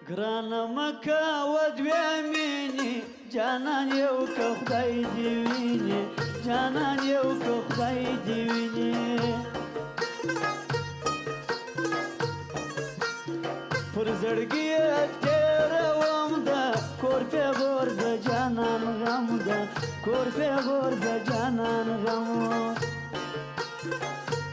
ګرانه مکه ودوې مینې جانان یو که خدای دې ویني جانان یو که خدای دې ویني پر زړګي یې تېروم ده کور پیغور د جانان غم ده کور پیغور د جانان غم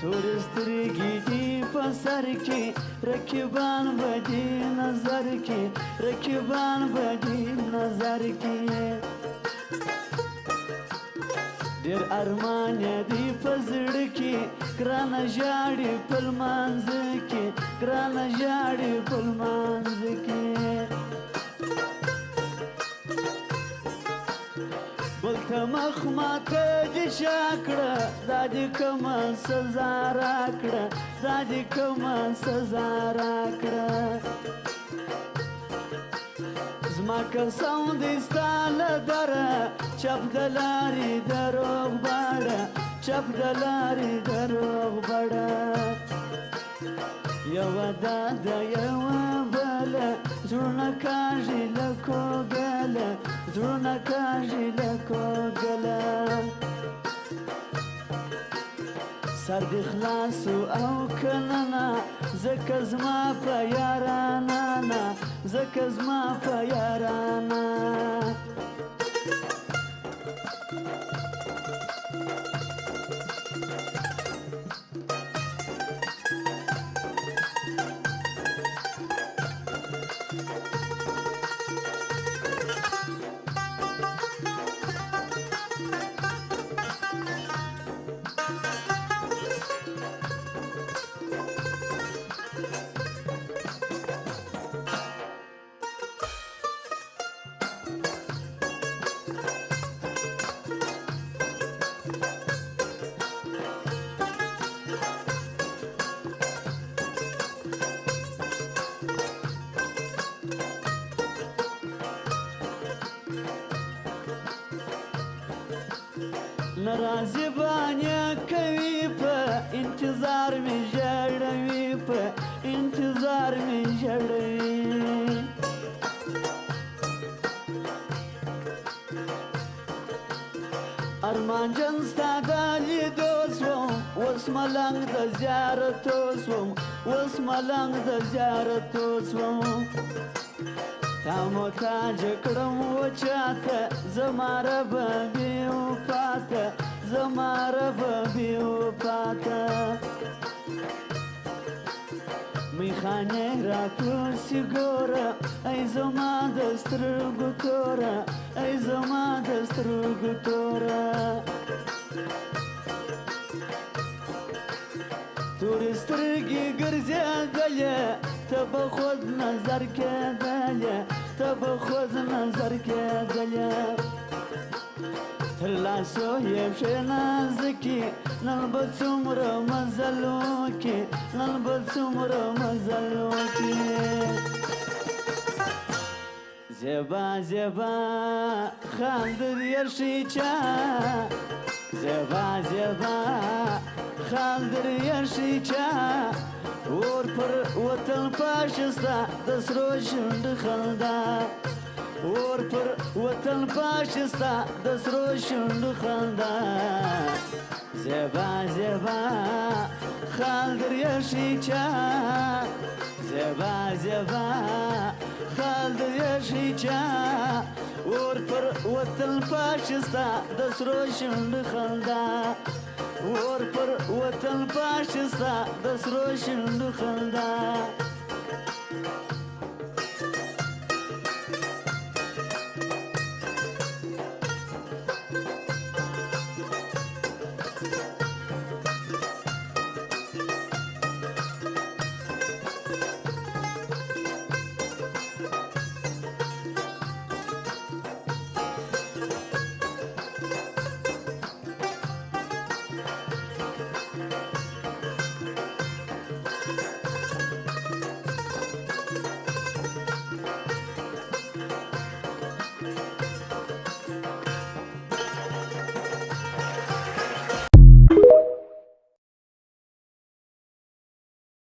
تور سترګې دي په سر کې رقیبان به دي نظر کې رقیبان به دي نظر کې ډېر ارمان دي په زړه کې ګرانه ژاړي په لمانځ کې ګرانه ژاړي په لمانځ کې بل ته مخ ماته دې شا کړه دا دې کومه سزا راکړه دا دې کومه سزا راکړه زما قسم دې ستا له دره چپ د لارې دروغ باړه چپ د لارې دروغ باړه یوه دا ده یوه بله زړونه کاږي له کوږله زړونه کاږي له کوږله سر دې خلاص او که نه نه ځکه زما په یارانه نه ځکه زما په یارانه ناراضي بانې کوي په انتظار مې ژړوي په انتظار مې ژړوي ارمان جان ستا د لیدو سوم اوس ملنګ د زیارتو سوم اوس ملنګ د زیارتو سوم تا محتاج کړم وچاته زما رب بې وفاته زما رب بې وفاته میخانې راکوسي ګوره ای زما د سترګو توره ای زما د سترګو توره تورې سترګې ګرځېدلې ته به خود نظر کېدلې ته به خود نظر کېدلې تر لاسو یې پښې نازکې نن به څومره مزل وکړې نن به څومره مزل وکړې زیبا زیبا خاندر یرشي چا زیبا زیبا خاندر یرشي چا اور پر وطن پاشستا د سرو شونډ خندا اور پر وطن پاشستا د سرو شونډ خندا زیبا زیبا خاندر یرشي چا زیبا زیبا خاندر یرشي چا اور پر وطن پاشستا د سرو شونډ خندا اور پر وطن پاشستا د سرو شونډ خندا